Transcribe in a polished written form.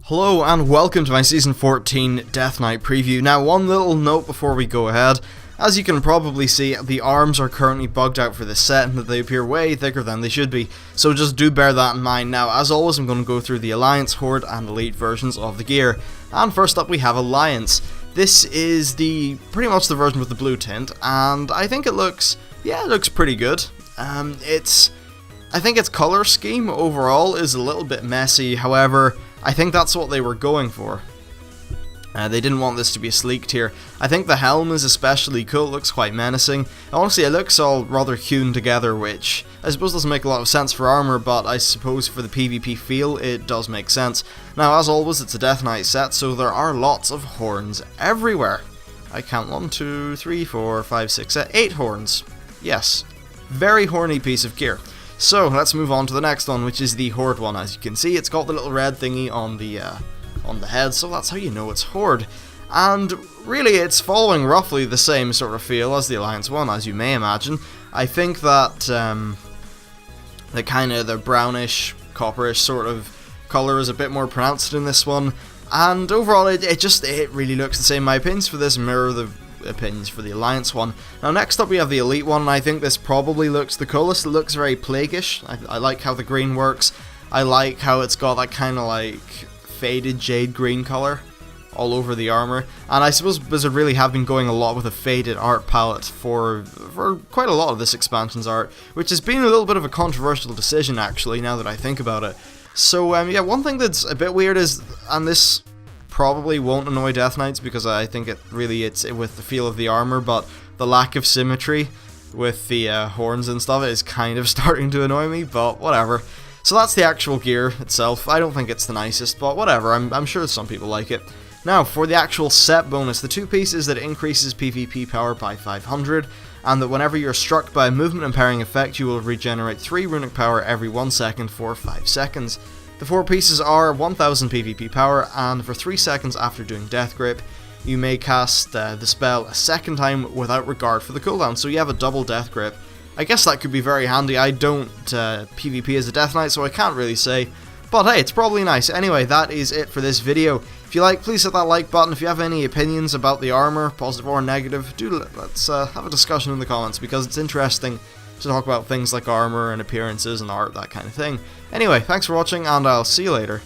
Hello and welcome to my Season 14 Death Knight preview. Now, one little note before we go ahead. As you can probably see, the arms are currently bugged out for this set and that they appear way thicker than they should be, so just do bear that in mind. Now, as always, I'm going to go through the Alliance, Horde and Elite versions of the gear. And first up we have Alliance. This is pretty much the version with the blue tint, and I think it looks pretty good. I think its color scheme overall is a little bit messy, however, I think that's what they were going for. They didn't want this to be a sleek tier. I think the helm is especially cool, it looks quite menacing. Honestly, it looks all rather hewn together, which I suppose doesn't make a lot of sense for armor, but I suppose for the PvP feel, it does make sense. Now, as always, it's a Death Knight set, so there are lots of horns everywhere. I count 1, 2, 3, 4, 5, 6, 8 horns. Yes, very horny piece of gear. So, let's move on to the next one, which is the Horde one. As you can see, it's got the little red thingy on the head, so that's how you know it's Horde. And really, it's following roughly the same sort of feel as the Alliance one, as you may imagine. I think that the brownish, copperish sort of colour is a bit more pronounced in this one. And overall, it really looks the same. My opinions for this mirror the opinions for the Alliance one. Now, next up we have the Elite one, and I think this probably looks the coolest. It looks very plaguish. I like how the green works. I like how it's got that kind of like faded jade green color all over the armor, and I suppose Blizzard really have been going a lot with a faded art palette for quite a lot of this expansion's art, which has been a little bit of a controversial decision actually, now that I think about it. So yeah, one thing that's a bit weird is, and this probably won't annoy Death Knights because I think it's with the feel of the armor, but the lack of symmetry with the horns and stuff is kind of starting to annoy me, but whatever. So that's the actual gear itself. I don't think it's the nicest, but whatever, I'm sure some people like it. Now, for the actual set bonus, the two pieces that increases PvP power by 500, and that whenever you're struck by a movement impairing effect, you will regenerate 3 runic power every 1 second for 5 seconds. The 4 pieces are 1000 PvP power, and for 3 seconds after doing Death Grip, you may cast the spell a second time without regard for the cooldown, so you have a double Death Grip. I guess that could be very handy. I don't PvP as a Death Knight, so I can't really say, but hey, it's probably nice. Anyway, that is it for this video. If you like, please hit that like button. If you have any opinions about the armor, positive or negative, let's have a discussion in the comments, because it's interesting to talk about things like armor and appearances and art, that kind of thing. Anyway, thanks for watching, and I'll see you later.